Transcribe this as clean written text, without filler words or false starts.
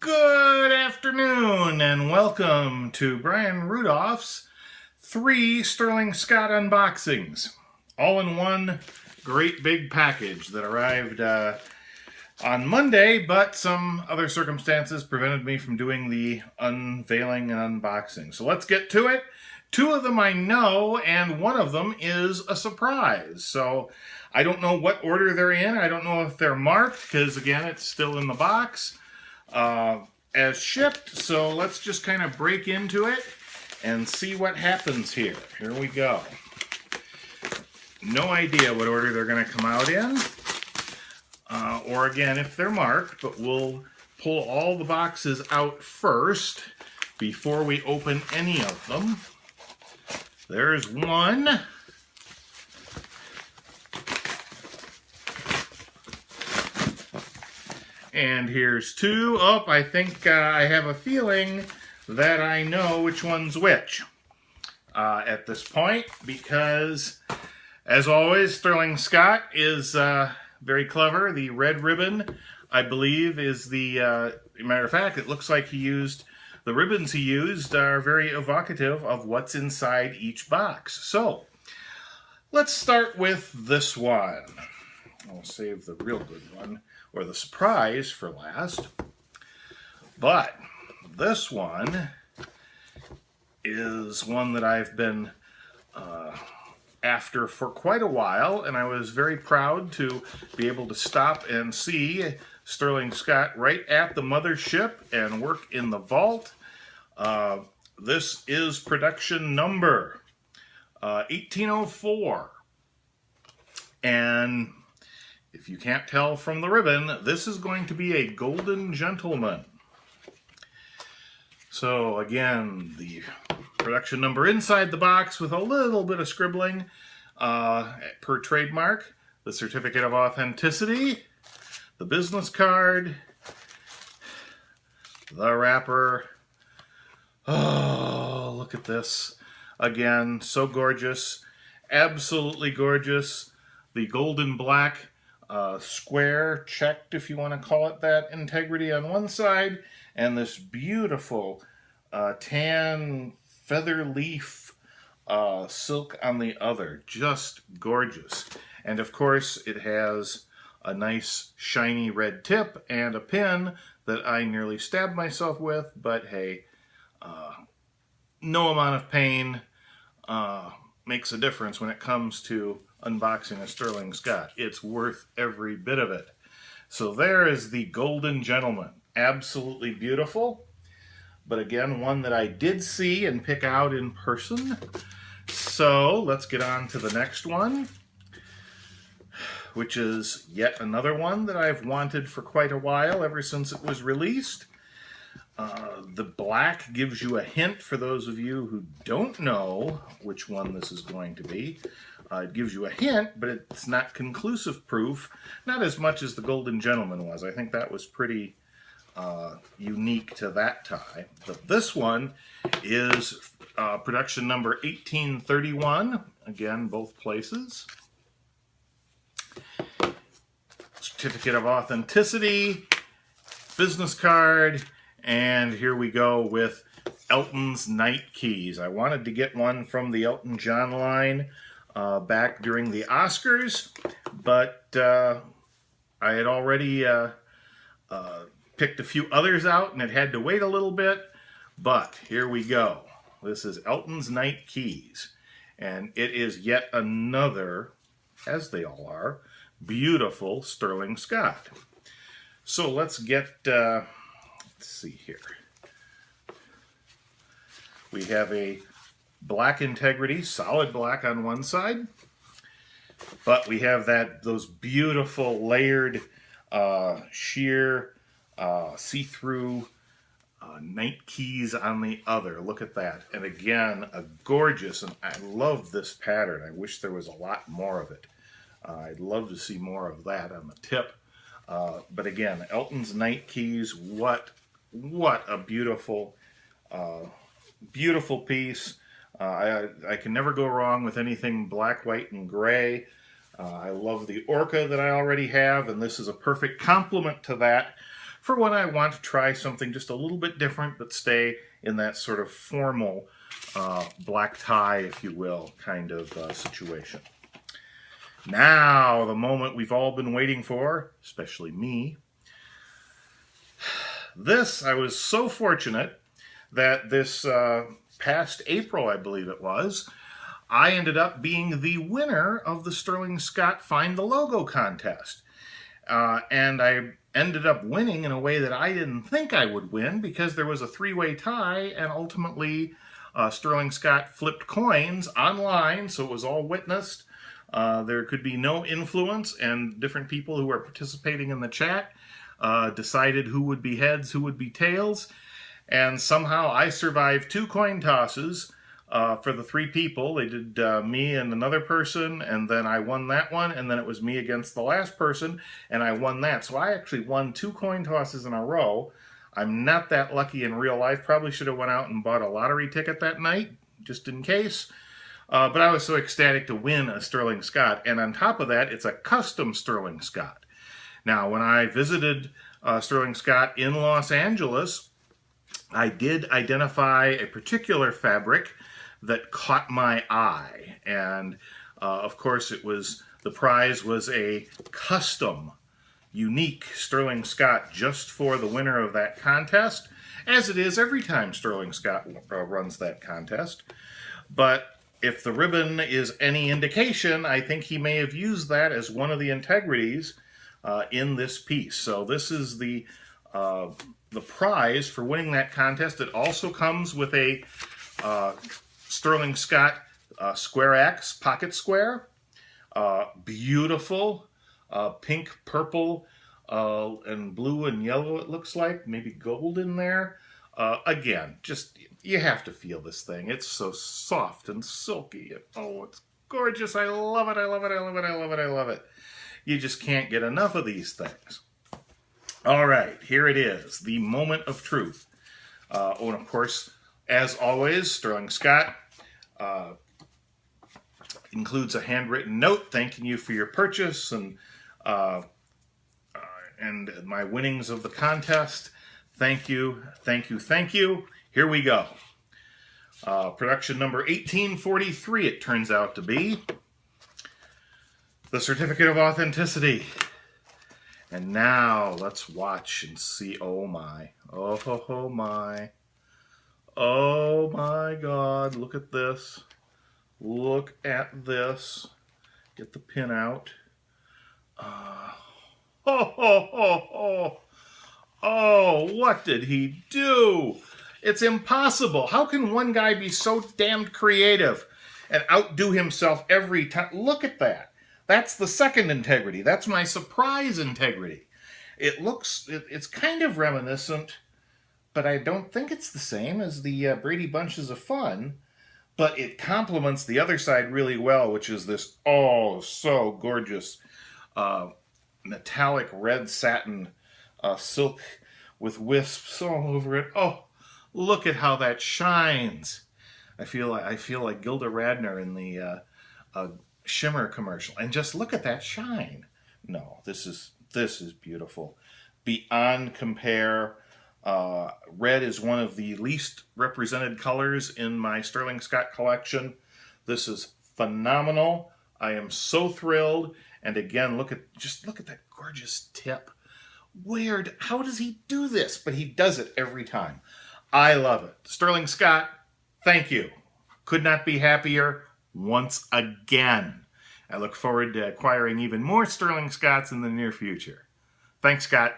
Good afternoon and welcome to Brian Rudolph's 3 Sterling Scott unboxings, all in one great big package that arrived on Monday, but some other circumstances prevented me from doing the unveiling and unboxing. So let's get to it. 2 of them I know, and one of them is a surprise. So I don't know what order they're in. I don't know if they're marked, because again, it's still in the box as shipped. So let's just kind of break into it and see what happens here. Here we go. No idea what order they're going to come out in, or again if they're marked, but we'll pull all the boxes out first before we open any of them. There's one. And here's 2. Oh, I think I have a feeling that I know which one's which at this point, because, as always, Sterling Scott is very clever. The red ribbon, I believe, is the, matter of fact, it looks like the ribbons he used are very evocative of what's inside each box. So, let's start with this one. I'll save the real good one, or the surprise, for last. But this one is one that I've been after for quite a while, and I was very proud to be able to stop and see Sterling Scott right at the mothership and work in the vault. This is production number 1804, and if you can't tell from the ribbon, this is going to be a Golden Gentleman. So again, the production number inside the box with a little bit of scribbling per trademark, the certificate of authenticity, the business card, the wrapper. Oh, look at this. Again, so gorgeous. Absolutely gorgeous. The golden black square, checked if you want to call it that, integrity on one side, and this beautiful tan feather leaf silk on the other. Just gorgeous. And of course it has a nice shiny red tip and a pin that I nearly stabbed myself with, but hey, no amount of pain makes a difference when it comes to unboxing a Sterling Scott. It's worth every bit of it. So there is the Golden Gentleman. Absolutely beautiful. But again, one that I did see and pick out in person. So let's get on to the next one, which is yet another one that I've wanted for quite a while, ever since it was released. The black gives you a hint for those of you who don't know which one this is going to be. It gives you a hint, but it's not conclusive proof. Not as much as the Golden Gentleman was. I think that was pretty unique to that tie. But this one is production number 1831. Again, both places. Certificate of authenticity, business card, and here we go with Elton's Night Keys. I wanted to get one from the Elton John line back during the Oscars, but I had already picked a few others out and it had to wait a little bit, but here we go. This is Elton's Night Keys, and it is yet another, as they all are, beautiful Sterling Scott. So let's get, let's see here. We have a black integrity, solid black on one side, but we have those beautiful layered sheer see-through night keys on the other. Look at that. And again, a gorgeous, and I love this pattern. I wish there was a lot more of it. I'd love to see more of that on the tip. But again, Elton's Night Keys, what a beautiful, beautiful piece. I can never go wrong with anything black, white, and gray. I love the Orca that I already have, and this is a perfect complement to that. for when I want to try something just a little bit different, but stay in that sort of formal black tie, if you will, kind of situation. Now, the moment we've all been waiting for, especially me. This, I was so fortunate that this past April, I believe it was, I ended up being the winner of the Sterling Scott Find the Logo contest. And I ended up winning in a way that I didn't think I would win, because there was a three-way tie, and ultimately Sterling Scott flipped coins online, so it was all witnessed. There could be no influence, and different people who were participating in the chat decided who would be heads, who would be tails, and somehow I survived 2 coin tosses for the 3 people. They did me and another person, and then I won that one, and then it was me against the last person, and I won that. So I actually won 2 coin tosses in a row. I'm not that lucky in real life. Probably should have went out and bought a lottery ticket that night, just in case. But I was so ecstatic to win a Sterling Scott, and on top of that, it's a custom Sterling Scott. Now, when I visited Sterling Scott in Los Angeles, I did identify a particular fabric that caught my eye, and of course the prize was a custom, unique Sterling Scott just for the winner of that contest, as it is every time Sterling Scott runs that contest. But if the ribbon is any indication, I think he may have used that as one of the integrities in this piece. So this is the prize for winning that contest. It also comes with a Sterling Scott Square X pocket square. Beautiful pink, purple, and blue and yellow, it looks like. Maybe gold in there. Again, just, you have to feel this thing. It's so soft and silky. Oh, it's gorgeous. I love it. I love it. I love it. I love it. I love it. You just can't get enough of these things. All right, here it is, the moment of truth. And of course, as always, Sterling Scott includes a handwritten note thanking you for your purchase and my winnings of the contest. Thank you, thank you, thank you. Here we go. Production number 1843, it turns out to be. The Certificate of Authenticity. And now let's watch and see. Oh my. Oh my. Oh my God. Look at this. Look at this. Get the pin out. Oh, what did he do? It's impossible. How can one guy be so damned creative and outdo himself every time? Look at that. That's the second integrity. That's my surprise integrity. It's kind of reminiscent, but I don't think it's the same as the Brady Bunches of Fun, but it complements the other side really well, which is this, oh, so gorgeous metallic red satin silk with wisps all over it. Oh, look at how that shines. I feel like Gilda Radner in the Shimmer commercial, and just look at that shine. No, this is beautiful, beyond compare. Red is one of the least represented colors in my Sterling Scott collection. This is phenomenal. I am so thrilled. And again, look at that gorgeous tip. How does he do this? But he does it every time. I love it. Sterling Scott, thank you. Could not be happier. Once again. I look forward to acquiring even more Sterling Scotts in the near future. Thanks, Scott.